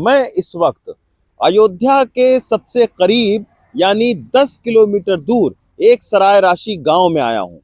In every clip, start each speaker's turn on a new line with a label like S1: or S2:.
S1: मैं इस वक्त अयोध्या के सबसे करीब यानी 10 किलोमीटर दूर एक सराय राशि गांव में आया हूं।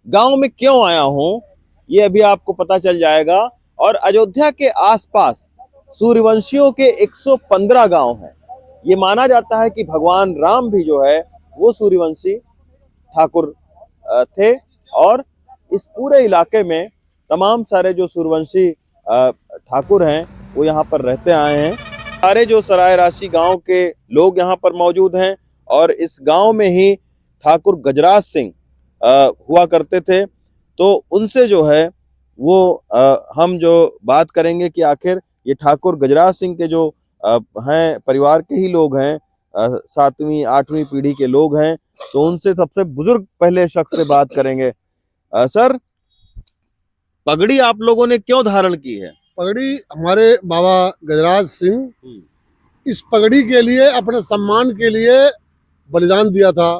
S1: गांव में क्यों आया हूं ये अभी आपको पता चल जाएगा। और अयोध्या के आसपास सूर्यवंशियों के 115 गांव हैं। ये माना जाता है कि भगवान राम भी जो है वो सूर्यवंशी ठाकुर थे। और इस पूरे इलाके में तमाम सारे जो सूर्यवंशी ठाकुर हैं वो यहाँ पर रहते आए हैं। सारे जो सराय राशि गांव के लोग यहाँ पर मौजूद हैं और इस गांव में ही ठाकुर गजराज सिंह हुआ करते थे। तो उनसे जो है वो हम जो बात करेंगे कि आखिर ये ठाकुर गजराज सिंह के जो हैं परिवार के ही लोग हैं, 7वीं 8वीं पीढ़ी के लोग हैं। तो उनसे सबसे बुजुर्ग पहले शख्स से बात करेंगे। सर, पगड़ी आप लोगों ने क्यों धारण की है?
S2: पगड़ी हमारे बाबा गजराज सिंह इस पगड़ी के लिए अपने सम्मान के लिए बलिदान दिया था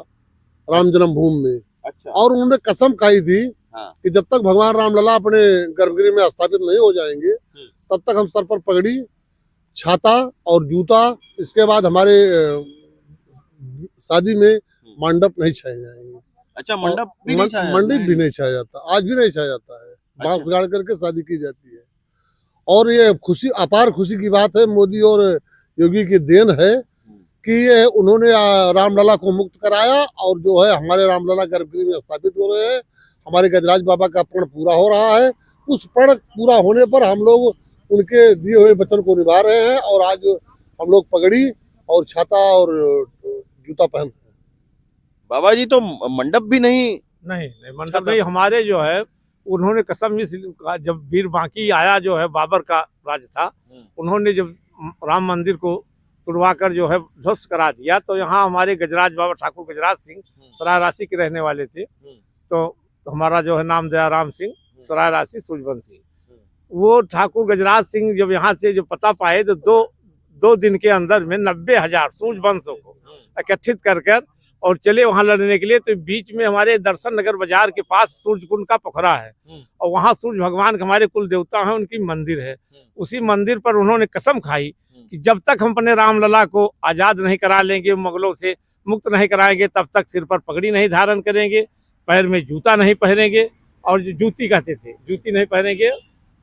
S2: राम जन्मभूमि में।
S1: अच्छा।
S2: और उन्होंने कसम खाई थी कि जब तक भगवान रामलला अपने गर्भगृह में स्थापित नहीं हो जाएंगे तब तक हम सर पर पगड़ी, छाता और जूता, इसके बाद हमारे शादी में मंडप नहीं छाए जाएंगे।
S1: अच्छा, मंडप भी नहीं छाया?
S2: मंडप भी नहीं छाया जाता, आज भी नहीं छाया जाता है।
S1: अच्छा।
S2: बांस गाड़ करके शादी की जाती है। और ये खुशी, अपार खुशी की बात है, मोदी और योगी की देन है कि ये उन्होंने रामलला को मुक्त कराया और जो है हमारे रामलला गर्भगृह में स्थापित हो रहे हैं। हमारे गजराज बाबा का प्रण पूरा हो रहा है। उस प्रण पूरा होने पर हम लोग उनके दिए हुए वचन को निभा रहे हैं और आज हम लोग पगड़ी और छाता और जूता पहनते हैं।
S1: बाबा जी, तो मंडप भी नहीं?
S3: नहीं, मंडप नहीं। हमारे जो है उन्होंने कसम जब वीर बांकी आया, जो है बाबर का राज था, उन्होंने जब राम मंदिर को तुड़वाकर जो है ध्वस्त करा दिया, तो यहाँ हमारे गजराज बाबा ठाकुर गजराज सिंह सराय राशि के रहने वाले थे। तो हमारा जो है नाम दयाराम सिंह, सराय राशि सूर्यवंशी। वो ठाकुर गजराज सिंह जब यहाँ से जो पता पाए तो दो दिन के अंदर में 90,000 सूर्यवंशों को इकट्ठित कर और चले वहां लड़ने के लिए। तो बीच में हमारे दर्शन नगर बाजार के पास सूर्य कुंड का पोखरा है और वहां सूर्य भगवान के हमारे कुल देवता हैं, उनकी मंदिर है। उसी मंदिर पर उन्होंने कसम खाई कि जब तक हम अपने रामलला को आजाद नहीं करा लेंगे, मुगलों से मुक्त नहीं कराएंगे, तब तक सिर पर पगड़ी नहीं धारण करेंगे, पैर में जूता नहीं पहनेंगे। और जूती कहते थे, जूती नहीं पहनेंगे,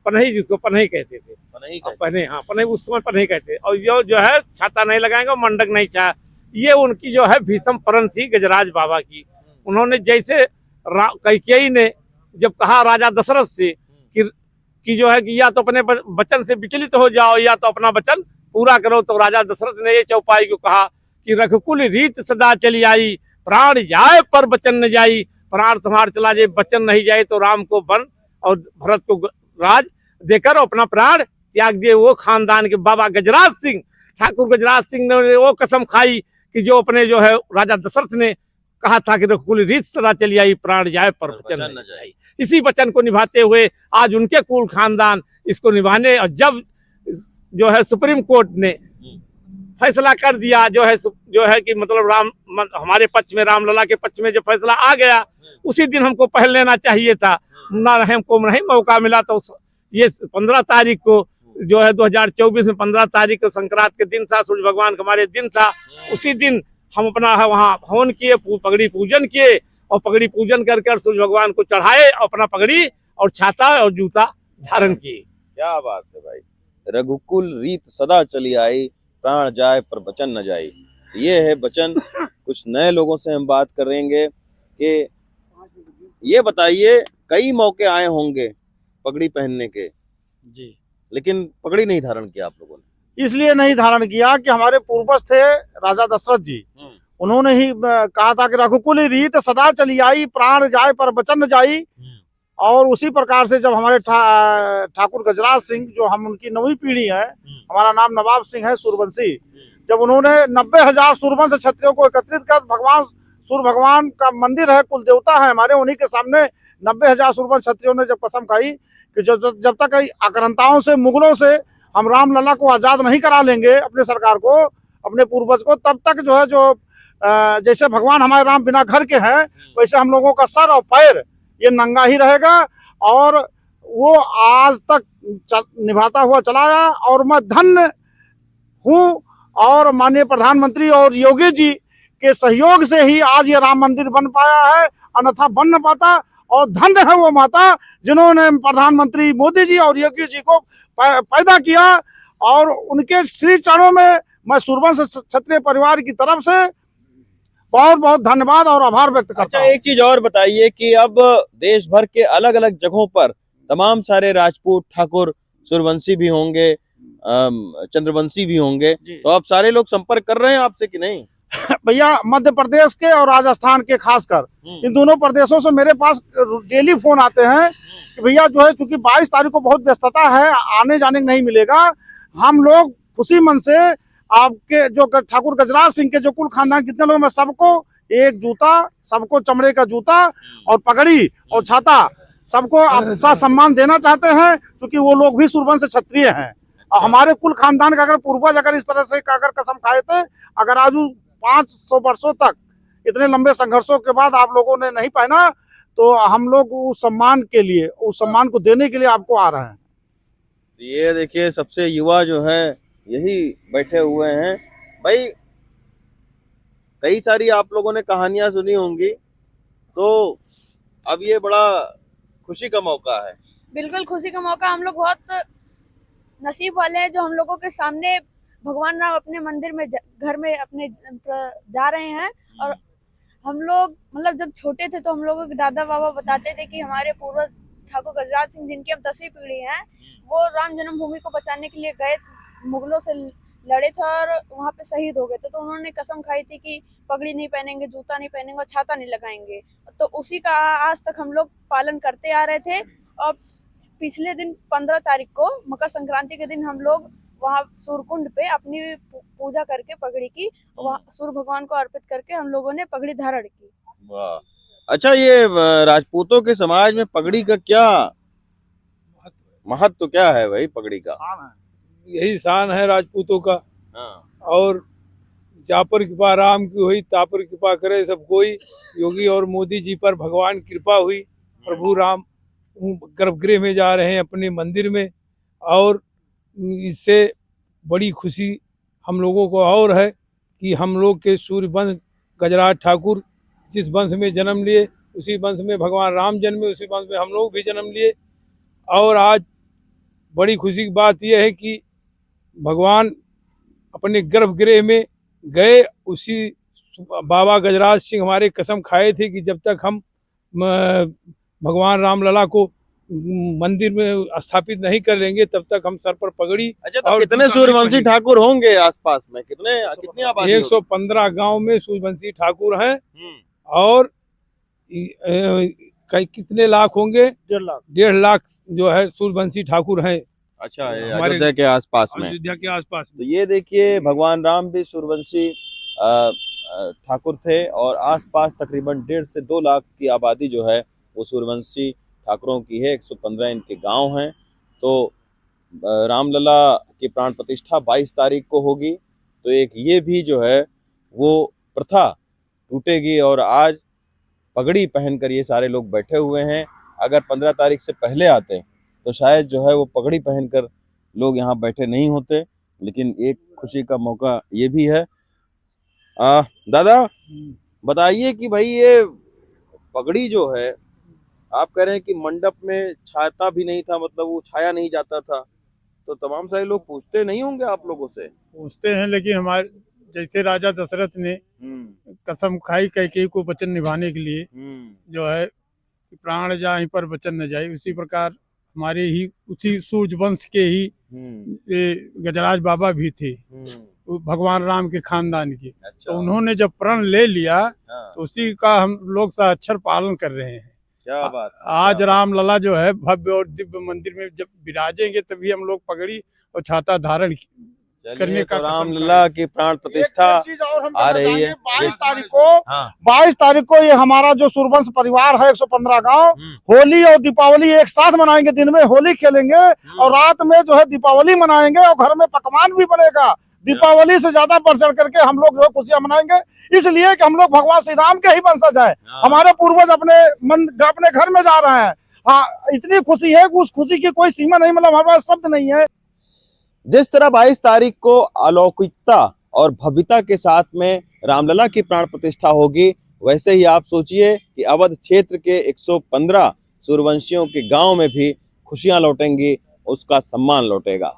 S3: पनही, जिसको पनही कहते थे, पनही, हाँ पनही उस समय पनही कहते। और जो है छाता नहीं लगाएंगे, मंडक नहीं छाया। ये उनकी जो है भीषम प्रण थी गजराज बाबा की। उन्होंने जैसे कैकेयी ने जब कहा राजा दशरथ से कि जो है कि या तो अपने वचन से विचलित हो जाओ या तो अपना वचन पूरा करो, तो राजा दशरथ ने ये चौपाई को कहा कि रघुकुल रीत सदा चली आई, प्राण जाए पर वचन न जाई। प्राण तुम्हारा चला जाए, वचन नहीं जाए, तो राम को वन और भरत को राज देकर अपना प्राण त्याग दिए। वो खानदान के बाबा गजराज सिंह, ठाकुर गजराज सिंह ने वो कसम खाई कि जो अपने जो है राजा दशरथ ने कहा था कि रघुकुल रीत सदा चली आई, प्राण जाए पर वचन न जाए। इसी वचन को निभाते हुए आज उनके कुल खानदान इसको निभाने, और जब जो है सुप्रीम कोर्ट ने फैसला कर दिया जो है कि मतलब हमारे पक्ष में, रामलला के पक्ष में जो फैसला आ गया, उसी दिन हमको पहल लेना चाहिए था। ना हमको नहीं मौका मिला। तो ये 15 तारीख को जो है 2024 में 15 तारीख को संक्रांत के दिन था, सूर्य भगवान का हमारे दिन था। उसी दिन हम अपना वहाँ हवन किए, पगड़ी पूजन किए और पगड़ी पूजन करके सूर्य भगवान को चढ़ाए, अपना पगड़ी और छाता और जूता धारण किए।
S1: क्या बात है भाई। रघुकुल रीत सदा चली आई, प्राण जाए पर वचन न जाए। ये है वचन। कुछ नए लोगों से हम बात करेंगे कि ये बताइए, कई मौके आए होंगे पगड़ी पहनने के
S4: जी,
S1: लेकिन पगड़ी नहीं धारण किया आप लोगों ने?
S4: इसलिए नहीं धारण किया कि हमारे पूर्वज थे राजा दशरथ जी, उन्होंने ही कहा था कि रघुकुल रीत सदा चली आई, प्राण जाए पर वचन न जाई। और उसी प्रकार से जब हमारे ठाकुर गजराज सिंह, जो हम उनकी 9वीं पीढ़ी है, हमारा नाम नवाब सिंह है सूर्यवंशी, जब उन्होंने 90,000 सूर्यवंश क्षत्रियों को एकत्रित कर, भगवान सूर्य भगवान का मंदिर है, कुल देवता है हमारे, उन्हीं के सामने 90,000 सूर्यवंश क्षत्रियों ने जब कसम खाई कि जब तक आक्रांताओं से, मुगलों से हम रामलला को आजाद नहीं करा लेंगे, अपने सरकार को, अपने पूर्वज को, तब तक जो है जैसे भगवान हमारे राम बिना घर के हैं, वैसे हम लोगों का सर और पैर ये नंगा ही रहेगा। और वो आज तक निभाता हुआ चला आया। और मैं धन्य हूँ और माननीय प्रधानमंत्री और योगी जी के सहयोग से ही आज ये राम मंदिर बन पाया है, अन्यथा बन न पाता। और धन्य है वो माता जिन्होंने प्रधानमंत्री मोदी जी और योगी जी को पैदा किया, और उनके श्री चरणों में मैं सूर्यवंश क्षत्रिय परिवार की तरफ से बहुत बहुत धन्यवाद और आभार व्यक्त करता
S1: अच्छा,
S4: हूं।
S1: एक चीज और बताइए कि अब देश भर के अलग अलग जगहों पर तमाम सारे राजपूत, ठाकुर, सूर्यवंशी भी होंगे, चंद्रवंशी भी होंगे, तो अब सारे लोग संपर्क कर रहे हैं आपसे कि नहीं?
S4: भैया मध्य प्रदेश के और राजस्थान के खासकर इन दोनों प्रदेशों से मेरे पास डेली फोन आते हैं कि भैया जो है चूंकि 22 तारीख को बहुत व्यस्तता है, आने जाने नहीं मिलेगा, हम लोग खुशी मन से आपके जो ठाकुर गजराज सिंह के जो कुल खानदान कितने लोग, मैं सबको एक जूता, सबको चमड़े का जूता और पगड़ी और छाता सबको अच्छा सम्मान देना चाहते हैं, क्योंकि वो लोग भी सूर्यवंश क्षत्रिय हैं। और हमारे कुल खानदान का अगर पूर्वज अगर इस तरह से अगर कसम खाए थे, अगर आज 500 वर्षों तक इतने लंबे संघर्षों के बाद आप लोगों ने नहीं पहना, तो हम लोग उस सम्मान के लिए, उस सम्मान को देने के लिए आपको आ रहे हैं।
S1: ये देखिए सबसे युवा जो है यही बैठे हुए हैं। भाई कई सारी आप लोगों ने कहानियां सुनी होंगी, तो अब ये बड़ा खुशी का मौका है।
S5: बिल्कुल खुशी का मौका, हम लोग बहुत नसीब वाले हैं जो हम लोगों के सामने भगवान राम अपने मंदिर में घर में अपने जा रहे हैं। और हम लोग मतलब जब छोटे थे तो हम लोगों के दादा बाबा बताते थे कि हमारे पूर्वज ठाकुर गजराज सिंह, जिनकी हम 10वीं पीढ़ी हैं, वो राम जन्मभूमि को बचाने के लिए गए, मुगलों से लड़े थे और वहाँ पे शहीद हो गए थे। तो उन्होंने कसम खाई थी कि पगड़ी नहीं पहनेंगे, जूता नहीं पहनेंगे और छाता नहीं लगाएंगे। तो उसी का आज तक हम लोग पालन करते आ रहे थे। और पिछले दिन 15 तारीख को मकर संक्रांति के दिन हम लोग वहाँ सूर्यकुंड पे अपनी पूजा करके पगड़ी की, वहाँ सूर्य भगवान को अर्पित करके हम लोगों ने पगड़ी धारण की।
S1: वाह, अच्छा, ये राजपूतों के समाज में पगड़ी का क्या महत्व क्या है भाई? पगड़ी का
S6: यही शान है राजपूतों का।
S1: हाँ।
S6: और जापर कृपा राम की हुई, तापर कृपा करे सब कोई। योगी और मोदी जी पर भगवान कृपा हुई, प्रभु राम गर्भगृह में जा रहे हैं अपने मंदिर में, और इससे बड़ी खुशी हम लोगों को और है कि हम लोग के सूर्यवंश गजराज ठाकुर जिस वंश में जन्म लिए, उसी वंश में भगवान राम जन्मे, उसी वंश में हम लोग भी जन्म लिए। और आज बड़ी खुशी की बात यह है कि भगवान अपने गर्भगृह में गए, उसी बाबा गजराज सिंह हमारे कसम खाए थे कि जब तक हम भगवान रामलला को मंदिर में स्थापित नहीं कर लेंगे तब तक हम सर पर पगड़ी।
S1: अच्छा, तो कितने सूर्यवंशी ठाकुर होंगे आसपास में? कितनी आबादी?
S6: 115 गांव में सूर्यवंशी ठाकुर हैं। और कितने लाख होंगे? 1.5 लाख जो है सूर्यवंशी ठाकुर हैं।
S1: अच्छा, अयोध्या के आसपास में।
S6: अयोध्या के आसपास
S1: तो ये देखिए भगवान राम भी सूर्यवंशी ठाकुर थे, और आसपास तकरीबन 1.5 से 2 लाख की आबादी जो है वो सूर्यवंशी ठाकुरों की है। 115 इनके गांव हैं। तो रामलला की प्राण प्रतिष्ठा 22 तारीख को होगी, तो एक ये भी जो है वो प्रथा टूटेगी, और आज पगड़ी पहनकर ये सारे लोग बैठे हुए हैं। अगर 15 तारीख से पहले आते तो शायद जो है वो पगड़ी पहनकर लोग यहाँ बैठे नहीं होते, लेकिन एक खुशी का मौका ये भी है। दादा बताइए कि भाई ये पगड़ी जो है, आप कह रहे हैं कि मंडप में छाता भी नहीं था, मतलब वो छाया नहीं जाता था, तो तमाम सारे लोग पूछते नहीं होंगे आप लोगों से?
S3: पूछते हैं, लेकिन हमारे जैसे राजा दशरथ ने कसम खाई कैकेयी को वचन निभाने के लिए, जो है प्राण जाए पर वचन न जाए, उसी प्रकार हमारे ही उसी सूर्य वंश के ही गजराज बाबा भी थे, भगवान राम के खानदान के।
S1: अच्छा।
S3: तो उन्होंने जब प्रण ले लिया तो उसी का हम लोग साक्षर पालन कर रहे हैं।
S1: क्या बात।
S3: आज रामलला जो है भव्य और दिव्य मंदिर में जब विराजेंगे तभी हम लोग पगड़ी और छाता धारण करने का।
S1: तो रामलला की प्राण प्रतिष्ठा आ रही है
S4: 22 तारीख को। 22 तारीख को ये हमारा जो सूर्यवंश परिवार है 115 गांव, होली और दीपावली एक साथ मनाएंगे। दिन में होली खेलेंगे और रात में जो है दीपावली मनाएंगे, और घर में पकवान भी बनेगा। दीपावली से ज्यादा बढ़ चढ़ करके हम लोग जो खुशियां मनाएंगे, इसलिए कि हम लोग भगवान श्री राम के ही वंशज हैं। हमारे पूर्वज अपने घर में जा रहे हैं। हाँ, इतनी खुशी है कि उस खुशी की कोई सीमा नहीं, मतलब हमारे पास शब्द नहीं है।
S1: जिस तरह 22 तारीख को अलौकिकता और भव्यता के साथ में रामलला की प्राण प्रतिष्ठा होगी, वैसे ही आप सोचिए कि अवध क्षेत्र के 115 सूर्यवंशियों के गांव में भी खुशियां लौटेंगी, उसका सम्मान लौटेगा।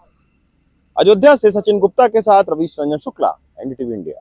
S1: अयोध्या से सचिन गुप्ता के साथ रवीश रंजन शुक्ला, एनडीटीवी इंडिया।